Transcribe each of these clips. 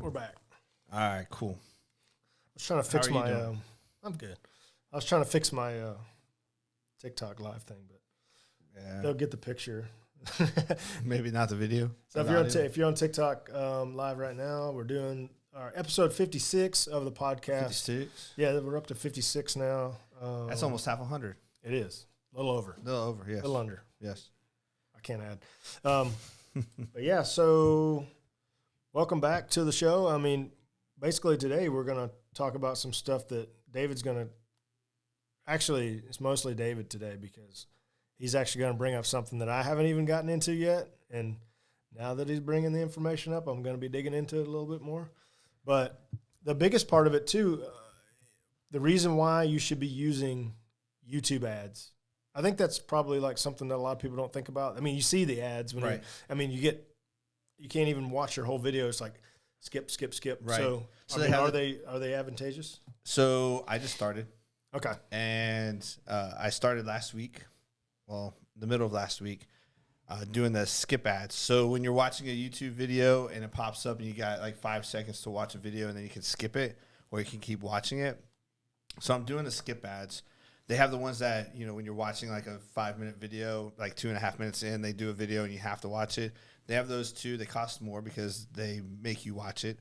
We're back. All right, cool. I was trying to fix my. I'm good. I was trying to fix my TikTok live thing, but they'll get the picture. Maybe not the video. So if you're on TikTok live right now, we're doing our episode 56 of the podcast. 56? Yeah, we're up to 56 now. That's almost half 100. It is. A little over. A little over, yes. A little under. Yes. I can't add. But yeah, so welcome back to the show. I mean, basically today we're going to talk about some stuff that David's going to – actually, it's mostly David today because he's actually going to bring up something that I haven't even gotten into yet. And now that he's bringing the information up, I'm going to be digging into it a little bit more. But the biggest part of it too, the reason why you should be using YouTube ads, I think that's probably like something that a lot of people don't think about. I mean, you see the ads when right. You can't even watch your whole video. It's like skip. Right. So are they advantageous? So I just started. Okay. And I started last week. Well, the middle of last week, doing the skip ads. So when you're watching a YouTube video and it pops up and you got like 5 seconds to watch a video and then you can skip it or you can keep watching it. So I'm doing the skip ads. They have the ones that, you know, when you're watching like a 5-minute video, like 2.5 minutes in, they do a video and you have to watch it. They have those too. They cost more because they make you watch it.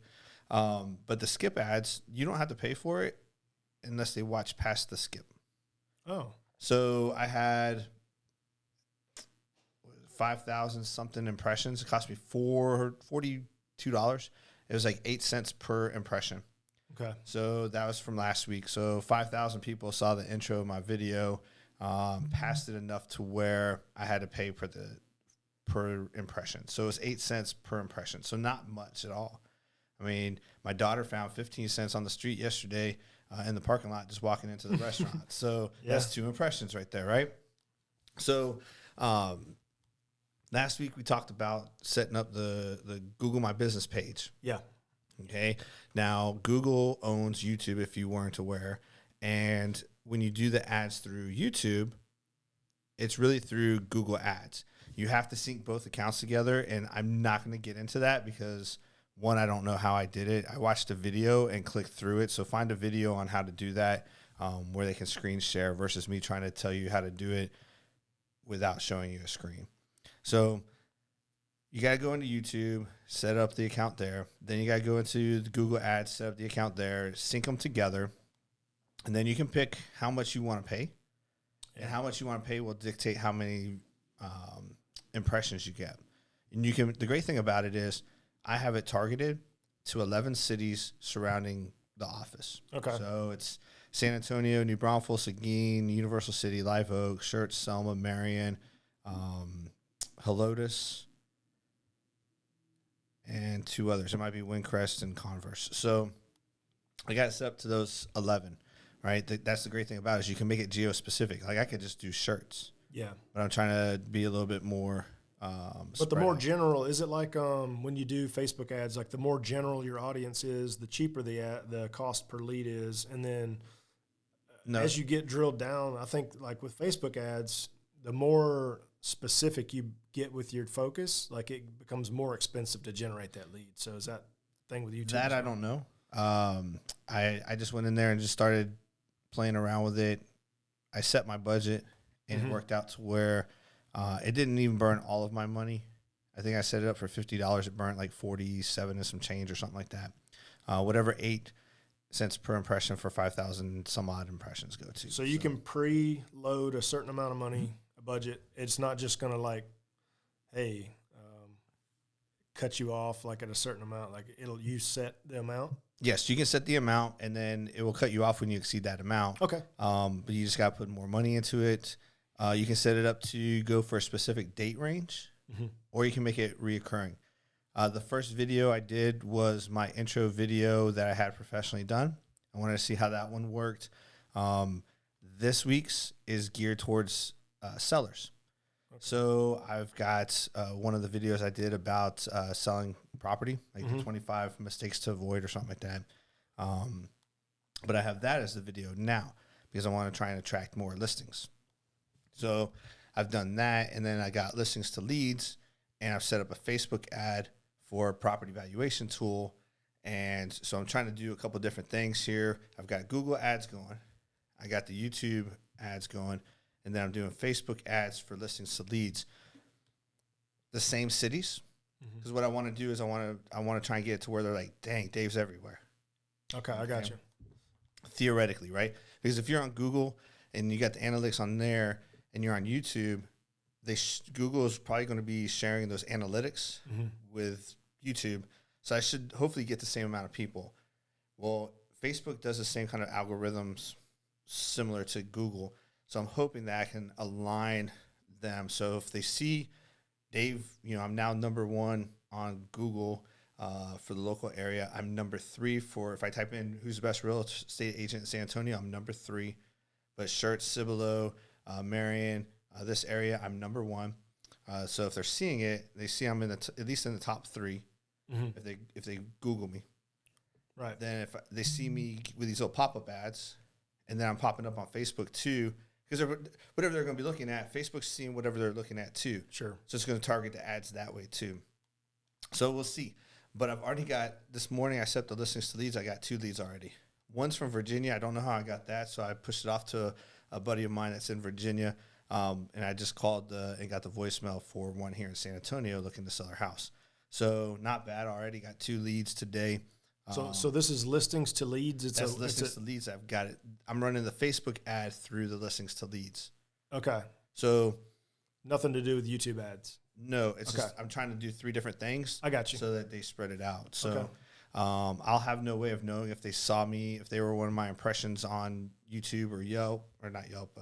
But the skip ads, you don't have to pay for it unless they watch past the skip. Oh. So I had 5,000 something impressions. It cost me $42. It was like 8 cents per impression. Okay. So that was from last week. So 5,000 people saw the intro of my video, passed it enough to where I had to pay per impression. So it was 8 cents per impression. So not much at all. I mean, my daughter found 15 cents on the street yesterday in the parking lot just walking into the restaurant. So that's 2 impressions right there, right? So last week we talked about setting up the Google My Business page. Yeah. Okay. Now, Google owns YouTube, if you weren't aware. And when you do the ads through YouTube, it's really through Google Ads. You have to sync both accounts together. And I'm not going to get into that because, one, I don't know how I did it. I watched a video and clicked through it. So find a video on how to do that where they can screen share versus me trying to tell you how to do it without showing you a screen. So you got to go into YouTube, set up the account there. Then you got to go into the Google Ads, set up the account there, sync them together. And then you can pick how much you want to pay. Yeah. And how much you want to pay will dictate how many impressions you get. And you can. The great thing about it is I have it targeted to 11 cities surrounding the office. Okay. So it's San Antonio, New Braunfels, Seguin, Universal City, Live Oak, Schertz, Selma, Marion, Helotes, and 2 others. It might be Windcrest and Converse. So I got it set up to those 11, right? That's the great thing about it is you can make it geo-specific. Like I could just do shirts. Yeah. But I'm trying to be a little bit more but the more general, is it like when you do Facebook ads, like the more general your audience is, the cheaper the cost per lead is. And then as you get drilled down, I think like with Facebook ads, the more specific you get with your focus, like it becomes more expensive to generate that lead. So is that thing with YouTube? That I don't know. I just went in there and just started playing around with it. I set my budget and it worked out to where it didn't even burn all of my money. I think I set it up for $50. It burned like 47 and some change or something like that. Whatever 8 cents per impression for 5,000 some odd impressions go to. So you can pre-load a certain amount of money, a budget. It's not just going to like, hey, cut you off like at a certain amount. Like you set the amount. Yes, you can set the amount and then it will cut you off when you exceed that amount. Okay. But you just got to put more money into it. You can set it up to go for a specific date range, or you can make it reoccurring. The first video I did was my intro video that I had professionally done. I wanted to see how that one worked. This week's is geared towards sellers. Okay. So I've got one of the videos I did about selling property, like the 25 mistakes to avoid or something like that. But I have that as the video now because I want to try and attract more listings. So I've done that, and then I got listings to leads, and I've set up a Facebook ad for a property valuation tool, And so I'm trying to do a couple different things here. I've got Google ads going. I got the YouTube ads going. And then I'm doing Facebook ads for listings to leads. The same cities. Because what I want to do is I want to try and get it to where they're like, dang, Dave's everywhere. Okay, I got you. Theoretically, right? Because if you're on Google and you got the analytics on there and you're on YouTube, Google is probably going to be sharing those analytics with YouTube. So I should hopefully get the same amount of people. Well, Facebook does the same kind of algorithms similar to Google. So I'm hoping that I can align them. So if they see Dave, I'm now number 1 on Google for the local area. I'm number 3 if I type in who's the best real estate agent in San Antonio, I'm number 3. But Shirts, Cibolo, Marion, this area, I'm number 1. So if they're seeing it, they see I'm in at least in the top 3. If they Google me, right? Then if they see me with these little pop-up ads, and then I'm popping up on Facebook too, because whatever they're going to be looking at, Facebook's seeing whatever they're looking at too. Sure. So it's going to target the ads that way too. So we'll see. But I've already got, this morning I set up the listings to leads. I got 2 leads already. One's from Virginia. I don't know how I got that, so I pushed it off to a buddy of mine that's in Virginia. And I just called and got the voicemail for one here in San Antonio looking to sell their house. So not bad. Already got 2 leads today. So this is listings to leads. That's listings to leads. I've got it. I'm running the Facebook ad through the listings to leads. Okay. So nothing to do with YouTube ads. No, it's just I'm trying to do 3 different things. I got you. So that they spread it out. So I'll have no way of knowing if they saw me, if they were one of my impressions on YouTube or Yelp, or not Yelp,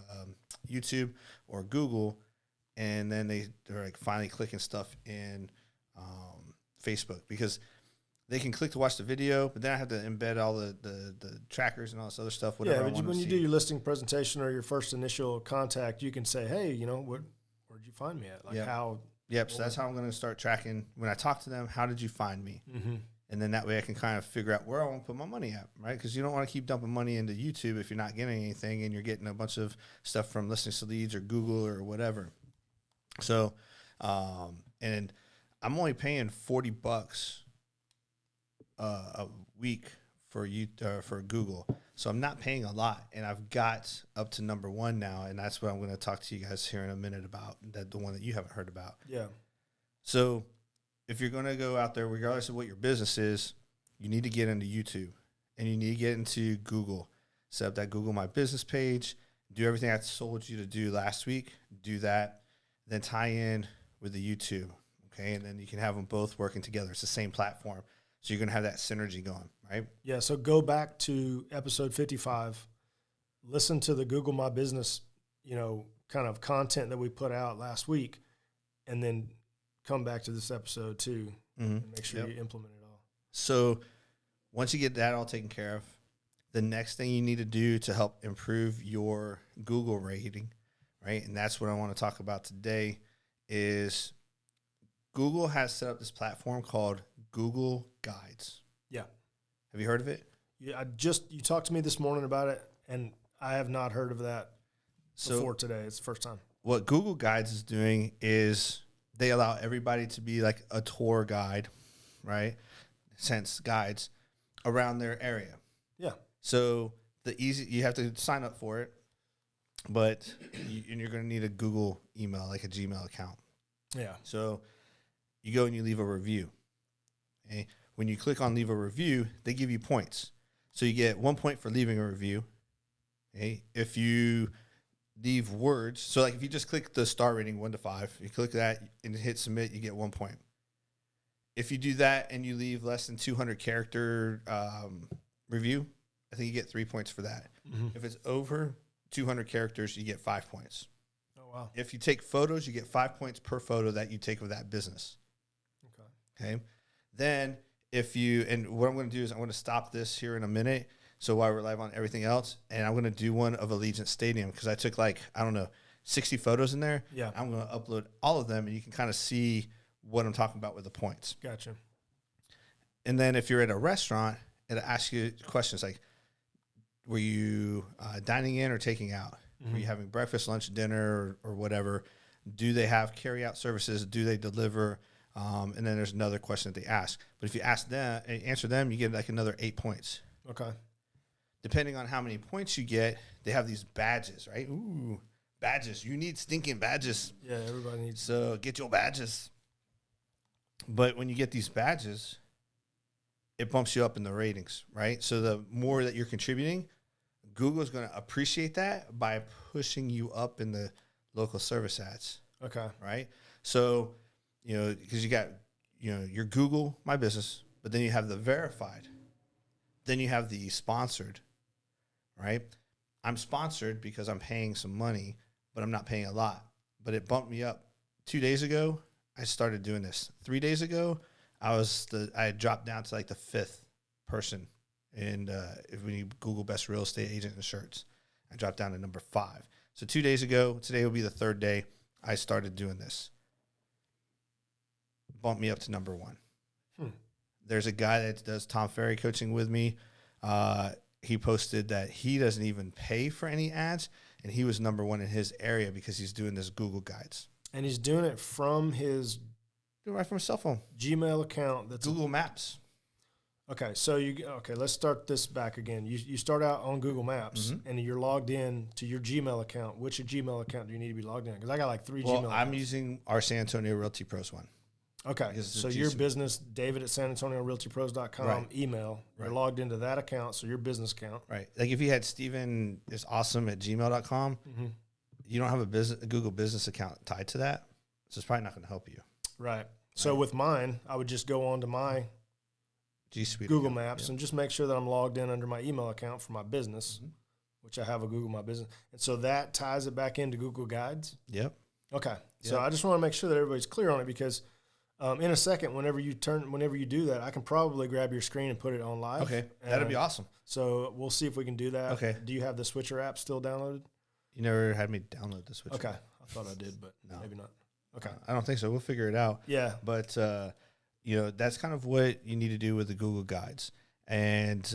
YouTube or Google, and then they're like finally clicking stuff in Facebook, because they can click to watch the video, but then I have to embed all the trackers and all this other stuff. Yeah, but when you do your listing presentation or your first initial contact, you can say, hey, where'd you find me at? Like how? Yep. So that's how I'm going to start tracking. When I talk to them, how did you find me? And then that way I can kind of figure out where I want to put my money at, right? Because you don't want to keep dumping money into YouTube if you're not getting anything and you're getting a bunch of stuff from listings to leads or Google or whatever. So, and I'm only paying $40 a week for Google. So I'm not paying a lot, and I've got up to number 1 now, and that's what I'm going to talk to you guys here in a minute about, the one that you haven't heard about. Yeah. So if you're going to go out there, regardless of what your business is, you need to get into YouTube, and you need to get into Google. Set up that Google My Business page, do everything I told you to do last week, do that, then tie in with the YouTube, okay? And then you can have them both working together. It's the same platform. So you're going to have that synergy going, right? Yeah, so go back to episode 55, listen to the Google My Business, kind of content that we put out last week, and then come back to this episode too and make sure you implement it all. So once you get that all taken care of, the next thing you need to do to help improve your Google rating, right? And that's what I want to talk about today is Google has set up this platform called Google Guides. Yeah. Have you heard of it? Yeah, you talked to me this morning about it, and I have not heard of that before today. It's the first time. What Google Guides is doing is they allow everybody to be like a tour guide, right? Sense guides around their area. Yeah. So you have to sign up for it, but you're going to need a Google email, like a Gmail account. Yeah. So you go and you leave a review. Okay? When you click on leave a review, they give you points. So you get 1 point for leaving a review. Okay? If you leave words, so like if you just click the star rating 1 to 5, you click that and hit submit, you get 1 point. If you do that and you leave less than 200 character review, I think you get 3 points for that. If it's over 200 characters, you get 5 points. Oh, wow. If you take photos, you get 5 points per photo that you take of that business. Okay. Then and what I'm going to do is I'm going to stop this here in a minute. So while we're live on everything else, and I'm going to do one of Allegiant Stadium because I took 60 photos in there. Yeah. I'm going to upload all of them, and you can kind of see what I'm talking about with the points. Gotcha. And then if you're at a restaurant, it'll ask you questions like, were you dining in or taking out? Were you having breakfast, lunch, dinner, or whatever? Do they have carry-out services? Do they deliver? And then there's another question that they ask. But if you answer them, you get like another 8 points. Okay. Depending on how many points you get, they have these badges, right? Ooh, badges. You need stinking badges. Yeah, everybody needs. So get your badges. But when you get these badges, it bumps you up in the ratings, right? So the more that you're contributing, Google's going to appreciate that by pushing you up in the local service ads. Okay. Right? So, because you got, your Google My Business, but then you have the verified. Then you have the sponsored, right? I'm sponsored because I'm paying some money, but I'm not paying a lot. But it bumped me up. 2 days ago, I started doing this. 3 days ago, I had dropped down to like the 5th person. And when you Google best real estate agent insurance, I dropped down to number 5. So 2 days ago, today will be the 3rd day, I started doing this. Bumped me up to number 1. There's a guy that does Tom Ferry coaching with me. He posted that he doesn't even pay for any ads, and he was number 1 in his area because he's doing this Google Guides. And he's doing it from his right from his cell phone Gmail account. That's Google Maps. Okay, so let's start this back again. You start out on Google Maps, and you're logged in to your Gmail account. Which Gmail account do you need to be logged in? Because I got like 3 Gmail accounts. I'm using our San Antonio Realty Pros one. Okay, so your business, David at SanAntonioRealtyPros.com email, you're logged into that account, so your business account. Right. Like if you had Steven is awesome at gmail.com, you don't have a Google business account tied to that, so it's probably not going to help you. Right. So with mine, I would just go on to my G Suite Google Maps and just make sure that I'm logged in under my email account for my business, which I have a Google My Business. And so that ties it back into Google Guides? Yep. Okay. So I just want to make sure that everybody's clear on it because in a second, whenever you do that, I can probably grab your screen and put it on live. Okay. That'd be awesome. So we'll see if we can do that. Okay. Do you have the Switcher app still downloaded? You never had me download the Switcher. Okay. I thought I did, but maybe not. Okay. I don't think so. We'll figure it out. Yeah. But, that's kind of what you need to do with the Google Guides. And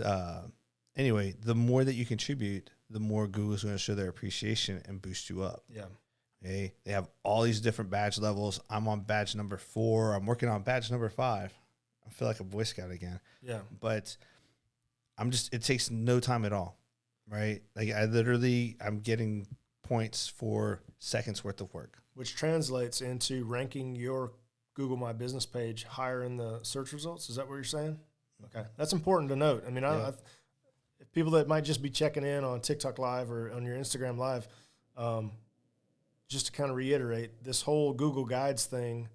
anyway, the more that you contribute, the more Google's going to show their appreciation and boost you up. Yeah. Okay. They have all these different badge levels. I'm on badge number 4. I'm working on badge number 5. I feel like a Boy Scout again. Yeah. But it takes no time at all. Right. Like I'm getting points for seconds worth of work. Which translates into ranking your Google My Business page higher in the search results. Is that what you're saying? Okay. That's important to note. I mean, if people that might just be checking in on TikTok Live or on your Instagram Live, just to kind of reiterate, this whole Google Guides thing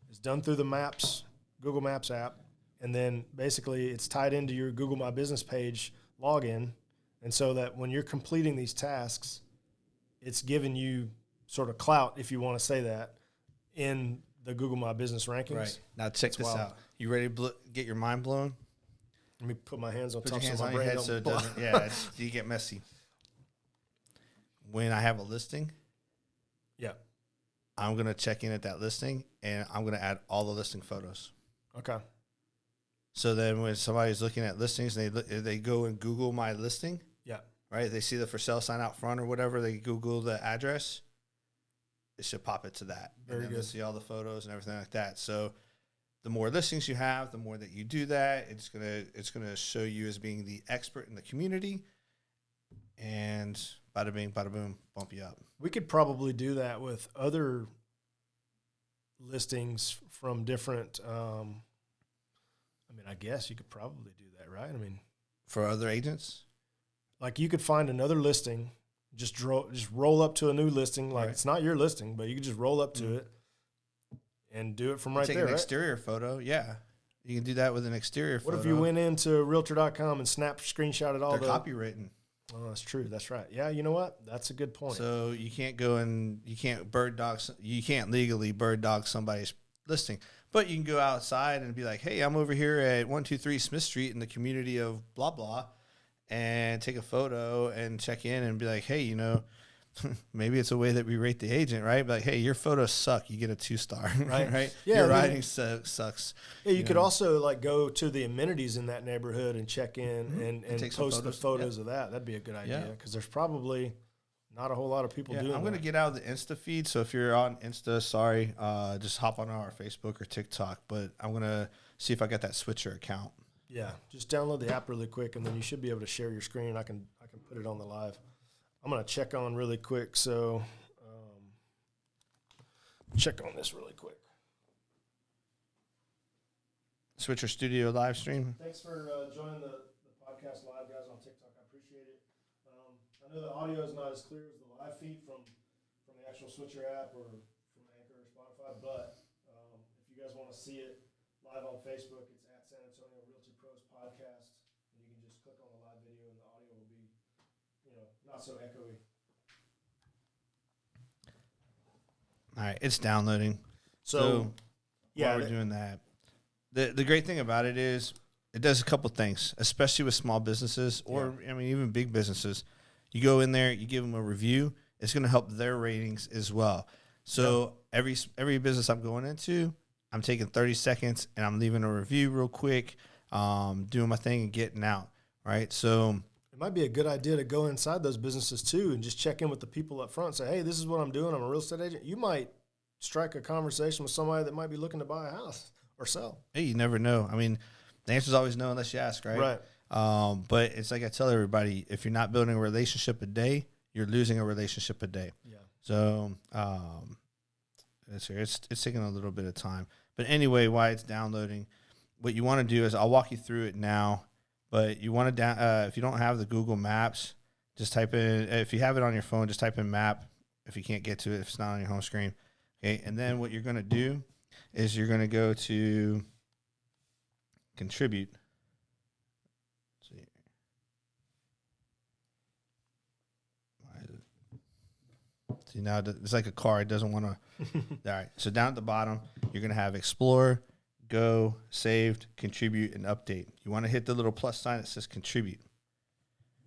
is done through the Google Maps app, and then basically it's tied into your Google My Business page login, and so that when you're completing these tasks, it's giving you sort of clout, if you want to say that, in the Google My Business rankings. Right. Now check this out. You ready to get your mind blown? Let me put my hands on top of my brain. So it doesn't, you get messy. When I have a listing, I'm going to check in at that listing, and I'm going to add all the listing photos. Okay. So then when somebody's looking at listings, they go and Google my listing. Yeah. Right? They see the for sale sign out front or whatever. They Google the address. It should pop it to that. Very good. See all the photos and everything like that. So the more listings you have, the more that you do that, it's gonna show you as being the expert in the community, and bada bing, bada boom, bump you up. We could probably do that with other listings from different. I guess you could probably do that, right? For other agents, like you could find another listing. Just roll up to a new listing. Like it's not your listing, but you can just roll up to it and do it from right there. Take an exterior photo. Yeah. You can do that with an exterior photo. What if you went into realtor.com and screenshotted all They're copywritten. Oh, that's true. That's right. Yeah, you know what? That's a good point. So you can't you can't legally bird dog somebody's listing. But you can go outside and be like, hey, I'm over here at 123 Smith Street in the community of blah, blah, and take a photo and check in and be like, hey, maybe it's a way that we rate the agent, right? Be like, hey, your photos suck. You get a 2-star, right? Yeah, your writing sucks. Yeah, you could also go to the amenities in that neighborhood and check in and post the photos of that. That'd be a good idea because there's probably not a whole lot of people doing. I'm going to get out of the Insta feed. So if you're on Insta, sorry, just hop on our Facebook or TikTok. But I'm going to see if I got that switcher account. Yeah, just download the app really quick, and then you should be able to share your screen. I can put it on the live. I'm going to check on really quick. So check on this really quick. Switcher Studio live stream. Thanks for joining the podcast live, guys, on TikTok. I appreciate it. I know the audio is not as clear as the live feed from the actual Switcher app or from Anchor or Spotify, but if you guys want to see it live on Facebook, it's at San Antonio Realty Pros Podcast, and you can just click on the live video, and the audio will be, not so echoey. All right, it's downloading. So while we're doing that, the great thing about it is it does a couple things, especially with small businesses or, even big businesses. You go in there, you give them a review. It's going to help their ratings as well. So every business I'm going into, I'm taking 30 seconds and I'm leaving a review real quick, doing my thing and getting out, right? So it might be a good idea to go inside those businesses too and just check in with the people up front and say, hey, this is what I'm doing. I'm a real estate agent. You might strike a conversation with somebody that might be looking to buy a house or sell. Hey, you never know. I mean, the answer is always no unless you ask, right? Right. But it's like I tell everybody, if you're not building a relationship a day, you're losing a relationship a day. Yeah. So it's taking a little bit of time. But anyway, why it's downloading, what you want to do is I'll walk you through it now. But you want to if you don't have the Google Maps, just type in, if you have it on your phone, just type in map if you can't get to it, if it's not on your home screen. Okay, and then what you're going to do is you're going to go to contribute. Let's see. See, now it's like a car. It doesn't want to. All right. So down at the bottom, you're going to have explore, go, saved, contribute, and update. You want to hit the little plus sign that says contribute.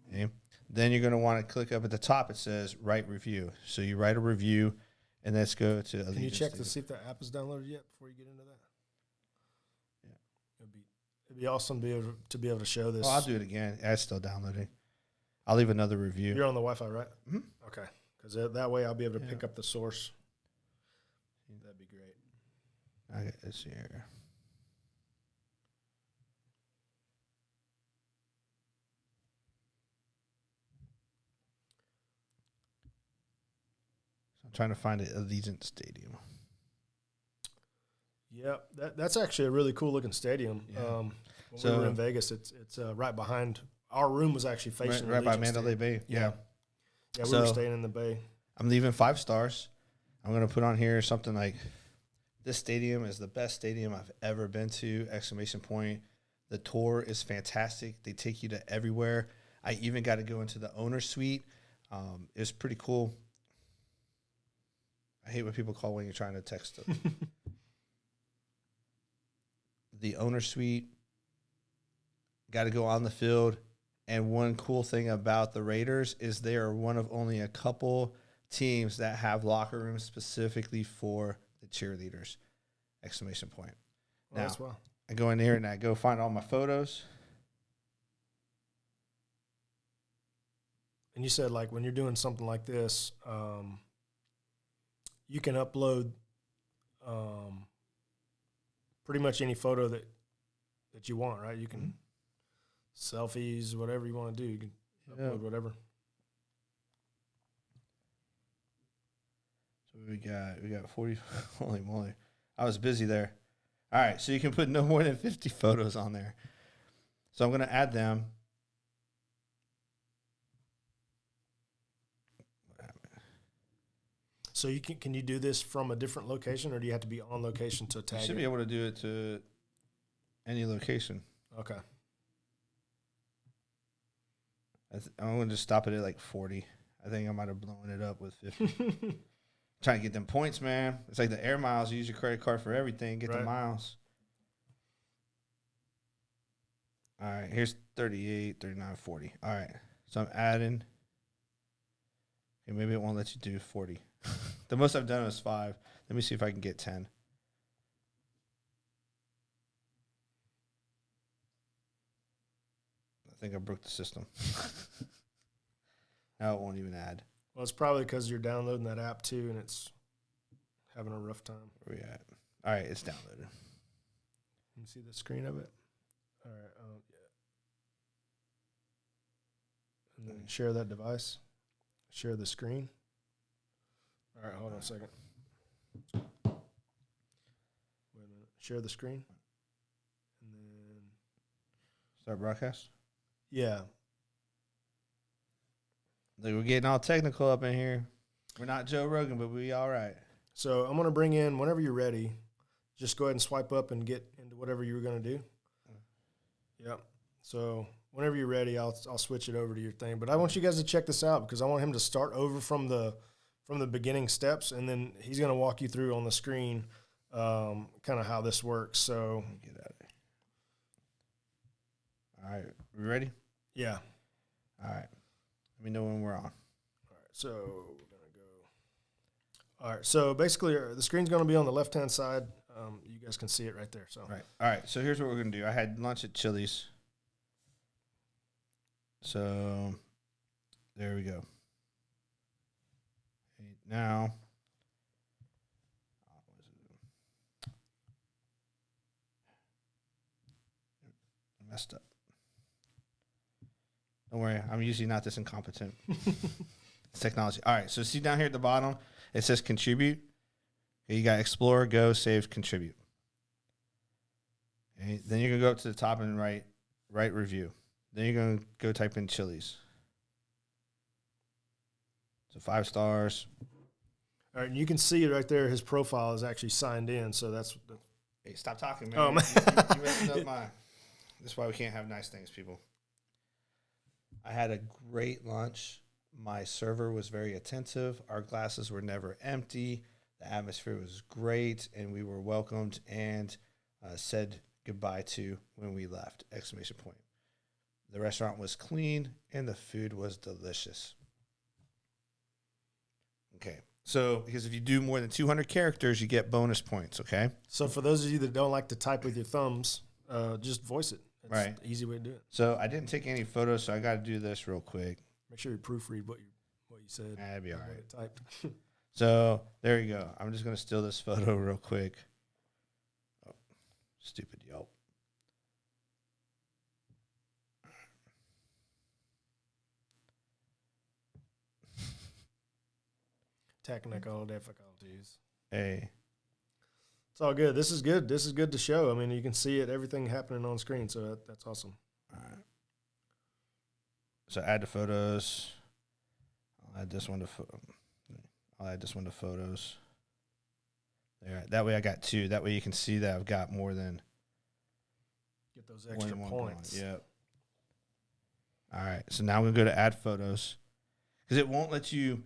Okay. Then you're going to want to click up at the top. It says write review. So you write a review, and let's go to. Can you check to see if the app is downloaded yet before you get into that? Yeah. It'd be awesome to be able to show this. Oh, I'll do it again. It's still downloading. I'll leave another review. You're on the Wi-Fi, right? Mm-hmm. Okay. Because that way I'll be able to pick up the source. That'd be great. I got this here. So I'm trying to find it. Allegiant Stadium. Yeah, that's actually a really cool looking stadium. Yeah. When we were in Vegas, it's right behind. Our room was actually facing right by Mandalay Bay. Yeah, we were staying in the Bay. I'm leaving 5 stars. I'm gonna put on here something like, "This stadium is the best stadium I've ever been to!" Exclamation point. The tour is fantastic. They take you to everywhere. I even got to go into the owner's suite. It was pretty cool. I hate when people call when you're trying to text them. The owner's suite. Got to go on the field. And one cool thing about the Raiders is they are one of only a couple teams that have locker rooms specifically for the cheerleaders. Exclamation point. Well, now, that's wild. I go in there and I go find all my photos. And you said, like, when you're doing something like this, you can upload pretty much any photo that you want, right? You can selfies, whatever you want to do. You can upload whatever. So we got 40. Holy moly. I was busy there. All right, so you can put no more than 50 photos on there. So I'm going to add them. So can you do this from a different location, or do you have to be on location to tag it? You should be able to do it to any location. Okay. I'm going to just stop it at like 40. I think I might have blown it up with 50. Trying to get them points, man. It's like the air miles. You use your credit card for everything. Get the miles. All right. Here's 38, 39, 40. All right. So I'm adding. Okay, maybe it won't let you do 40. The most I've done is 5. Let me see if I can get 10. I think I broke the system. Now it won't even add. Well, it's probably because you're downloading that app too, and it's having a rough time. Where we at? All right, it's downloaded. You see the screen of it? All right. Yeah. And then share that device. Share the screen. All right, hold on a second. Wait a minute. Share the screen. And then Start broadcast? Yeah. Like, we're getting all technical up in here. We're not Joe Rogan, but we all right. So I'm going to bring in, whenever you're ready, just go ahead and swipe up and get into whatever you were going to do. Yep. So whenever you're ready, I'll switch it over to your thing. But I want you guys to check this out because I want him to start over from the beginning steps, and then he's going to walk you through on the screen kind of how this works. So get out of there. All right. We ready? Yeah. All right. Let me know when we're on. All right. So we're going to go. All right. So basically, the screen's going to be on the left-hand side. You guys can see it right there. So Right. All right. So here's what we're going to do. I had lunch at Chili's. So there we go. Now, I messed up. Don't worry, I'm usually not this incompetent. It's technology. All right, so see down here at the bottom, it says contribute. Okay, you got explore, go, save, contribute. Okay, then you're going to go up to the top and write review. Then you're going to go type in Chili's. So 5 stars. All right, and you can see right there, his profile is actually signed in, so that's Hey, stop talking, man. Oh, man. You messing up my... That's why we can't have nice things, people. I had a great lunch. My server was very attentive. Our glasses were never empty. The atmosphere was great, and we were welcomed and said goodbye to when we left, ! The restaurant was clean, and the food was delicious. Okay. So, because if you do more than 200 characters, you get bonus points, okay? So for those of you that don't like to type with your thumbs, just voice it. It's Right. the easy way to do it. So I didn't take any photos, so I got to do this real quick. Make sure you proofread what you said. That'd be all what right. it typed. So there you go. I'm just going to steal this photo real quick. Oh, stupid Yelp. Technical difficulties. Hey. It's all good. This is good. This is good to show. I mean, you can see it, everything happening on screen, so that's awesome. All right. So add to photos. I'll add this one to photos. There. That way I got 2. That way you can see that I've got more than get those extra points. Yep. All right. So now I'm going to go to add photos because it won't let you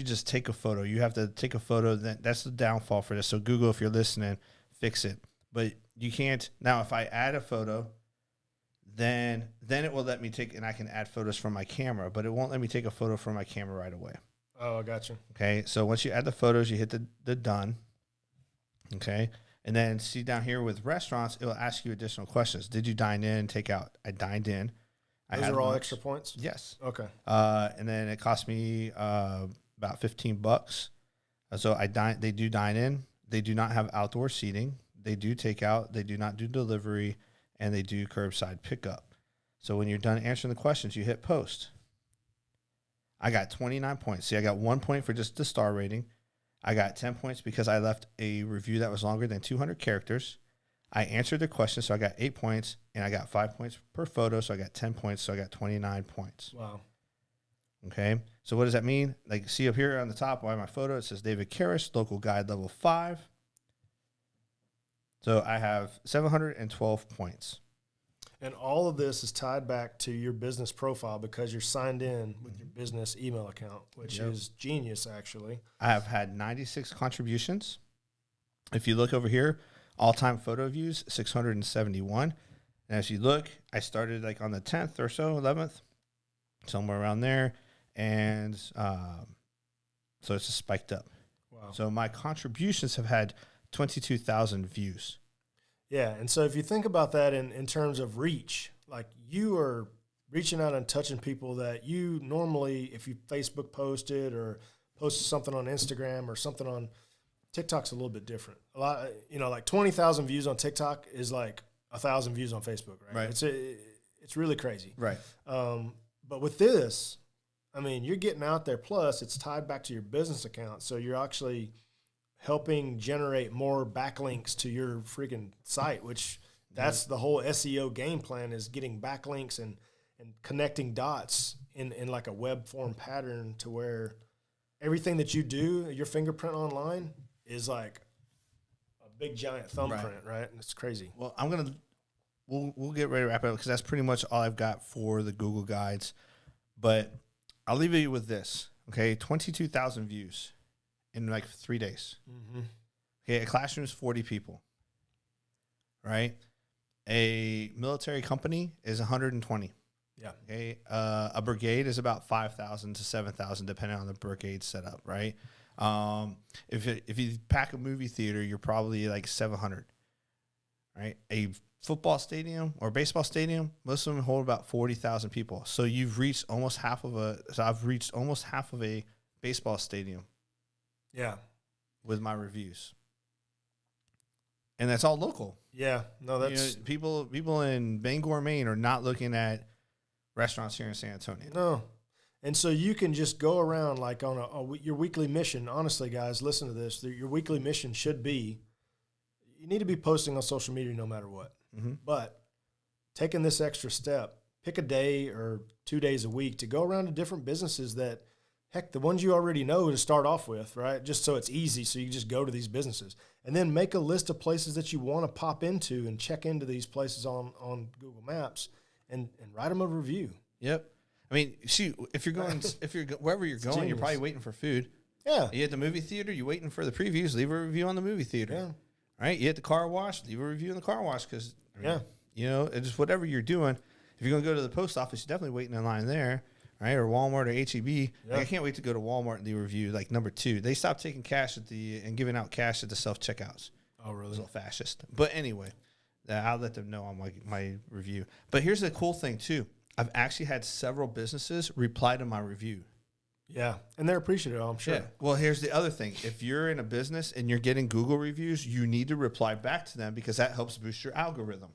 just take a photo. You have to take a photo. That's the downfall for this. So Google, if you're listening, fix it. But you can't. Now, if I add a photo, then it will let me take, and I can add photos from my camera, but it won't let me take a photo from my camera right away. Oh, I got you. Okay. So once you add the photos, you hit the done. Okay. And then see down here with restaurants, it will ask you additional questions. Did you dine in, take out? I dined in. Those are all extra points? Yes. Okay. And then it cost me about $15. So they do dine in. They do not have outdoor seating. They do take out. They do not do delivery, and they do curbside pickup. So when you're done answering the questions, you hit post. I got 29 points. See, I got 1 point for just the star rating. I got 10 points because I left a review that was longer than 200 characters. I answered the question, so I got 8 points, and I got 5 points per photo, so I got 10 points, so I got 29 points. Wow. Okay, so what does that mean? Like, see up here on the top by my photo, it says David Karras, local guide level 5. So I have 712 points. And all of this is tied back to your business profile because you're signed in with your business email account, which is genius, actually. I have had 96 contributions. If you look over here, all-time photo views, 671. And as you look, I started like on the 10th or so, 11th, somewhere around there. And so it's just spiked up. Wow. So my contributions have had 22,000 views. Yeah, and so if you think about that in terms of reach, like you are reaching out and touching people that you normally, if you Facebook posted or posted something on Instagram or something on TikTok's a little bit different. A lot, like 20,000 views on TikTok is like 1,000 views on Facebook, right? It's really crazy. Right. But with this, I mean, you're getting out there. Plus, it's tied back to your business account. So you're actually helping generate more backlinks to your freaking site, which that's the whole SEO game plan, is getting backlinks and connecting dots in like a web form pattern to where everything that you do, your fingerprint online, is like a big giant thumbprint, right? And it's crazy. Well, we'll get ready to wrap it up because that's pretty much all I've got for the Google guides. But I'll leave you with this, okay? 22,000 views in like 3 days. Mm-hmm. Okay, a classroom is 40 people, right? A military company is 120. Yeah. Okay. A brigade is about 5,000 to 7,000, depending on the brigade setup, right? If you pack a movie theater, you're probably like 700, right? A football stadium or baseball stadium, most of them hold about 40,000 people. So you've reached almost half of I've reached almost half of a baseball stadium. Yeah. With my reviews. And that's all local. Yeah. No, that's people in Bangor, Maine are not looking at restaurants here in San Antonio. No. And so you can just go around like on your weekly mission. Honestly, guys, listen to this. Your weekly mission should be, you need to be posting on social media no matter what. Mm-hmm. But taking this extra step, pick a day or 2 days a week to go around to different businesses that, heck, the ones you already know to start off with, right? Just so it's easy, so you just go to these businesses. And then make a list of places that you want to pop into and check into these places on Google Maps and write them a review. Yep. I mean, shoot, if you're wherever you're going, you're probably waiting for food. Yeah. You at the movie theater, you're waiting for the previews, leave a review on the movie theater. Yeah. Right? You at the car wash, leave a review in the car wash because, it's just whatever you're doing. If you're going to go to the post office, you're definitely waiting in line there. Right, or Walmart or H-E-B. Yeah. I can't wait to go to Walmart and leave a review. Like number 2, they stopped taking cash and giving out cash at the self checkouts. Oh, really? It's a little fascist. But anyway, I'll let them know on my review. But here's the cool thing too. I've actually had several businesses reply to my review. Yeah, and they're appreciative, I'm sure. Yeah. Well, here's the other thing. If you're in a business and you're getting Google reviews, you need to reply back to them because that helps boost your algorithm.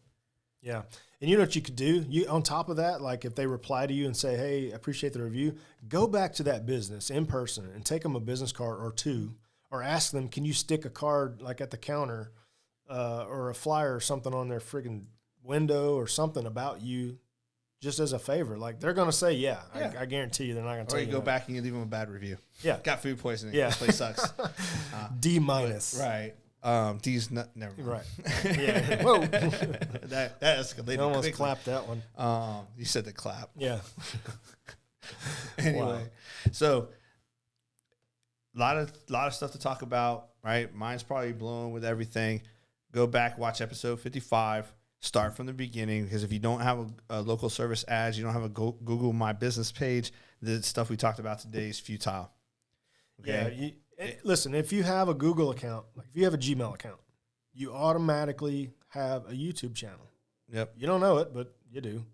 Yeah. And you know what you could do? On top of that, like if they reply to you and say, hey, appreciate the review, go back to that business in person and take them a business card or 2, or ask them, can you stick a card like at the counter or a flyer or something on their friggin' window or something about you just as a favor. Like they're going to say, yeah. I guarantee you they're not going to tell you. Or you go back and you leave them a bad review. Yeah. Got food poisoning. Yeah. This place sucks. D-. Right. D's not, never mind. Right. Yeah. Whoa. that escalated. You almost quickly. clapped that one. You said the clap. Yeah. Anyway, wow. So a lot of stuff to talk about, right? Mine's probably blown with everything. Go back, watch episode 55. Start from the beginning, because if you don't have a local service ads, you don't have a Google My Business page, the stuff we talked about today is futile. Okay? Yeah. Listen, if you have a Google account, like if you have a Gmail account, you automatically have a YouTube channel. Yep. You don't know it, but you do.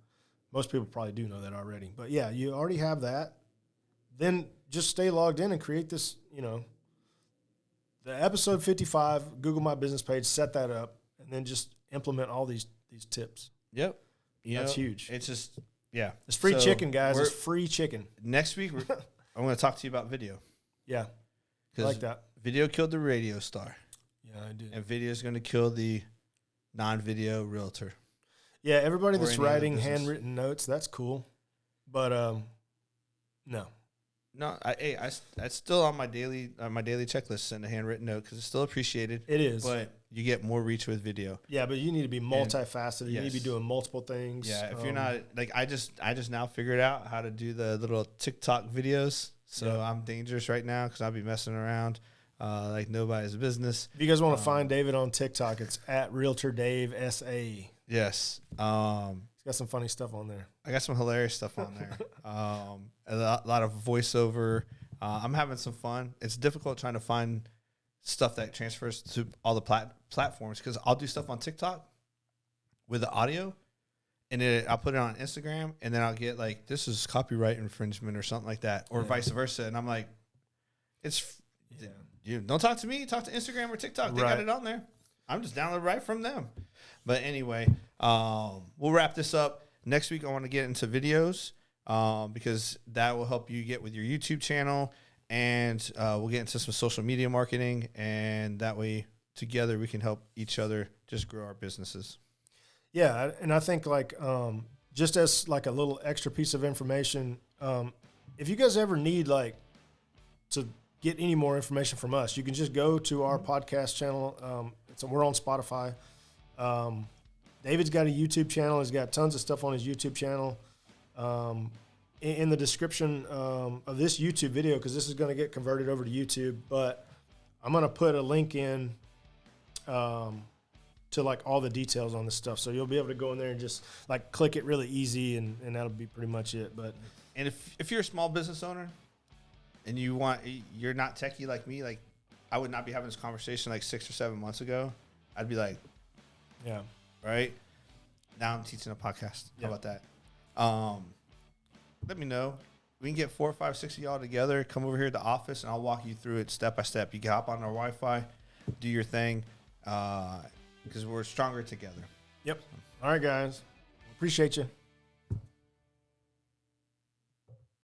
Most people probably do know that already. But yeah, you already have that. Then just stay logged in and create this, the episode 55, Google My Business page, set that up, and then just implement all these tips. Yep. That's huge. It's just, yeah. It's free chicken, guys. It's free chicken. Next week, I'm going to talk to you about video. Yeah. I like that. Video killed the radio star. Yeah, I do. And video is going to kill the non-video realtor. Yeah, everybody that's writing handwritten notes, that's cool. But no. No, I still on my daily checklist send a handwritten note because it's still appreciated. It is, but you get more reach with video. Yeah, but you need to be multifaceted. You need to be doing multiple things. Yeah, if you're not like I just now figured out how to do the little TikTok videos. So I'm dangerous right now because I'll be messing around like nobody's business. If you guys want to find David on TikTok, it's at Realtor Dave SA. Yes. He's got some funny stuff on there. I got some hilarious stuff on there. A lot of voiceover. I'm having some fun. It's difficult trying to find stuff that transfers to all the platforms because I'll do stuff on TikTok with the audio, and I'll put it on Instagram, and then I'll get like, this is copyright infringement or something like that, or vice versa. And I'm like, you don't talk to me, talk to Instagram or TikTok. They got it on there. I'm just downloading right from them. But anyway, we'll wrap this up. Next week, I want to get into videos because that will help you get with your YouTube channel, and we'll get into some social media marketing, and that way together we can help each other just grow our businesses. Yeah, and I think like just as like a little extra piece of information, if you guys ever need like to get any more information from us, you can just go to our podcast channel. We're on Spotify. David's got a YouTube channel. He's got tons of stuff on his YouTube channel. In the description of this YouTube video, because this is going to get converted over to YouTube, but I'm going to put a link in to like all the details on this stuff. So you'll be able to go in there and just like click it really easy, and that'll be pretty much it. But and if you're a small business owner and you're not techie like me, like I would not be having this conversation like 6 or 7 months ago. I'd be like, yeah, right. Now I'm teaching a podcast. How about that? Let me know. We can get 4, 5, 6 of y'all together. Come over here to the office, and I'll walk you through it step by step. You can hop on our Wi-Fi, do your thing, because we're stronger together. Yep. All right, guys. Appreciate you.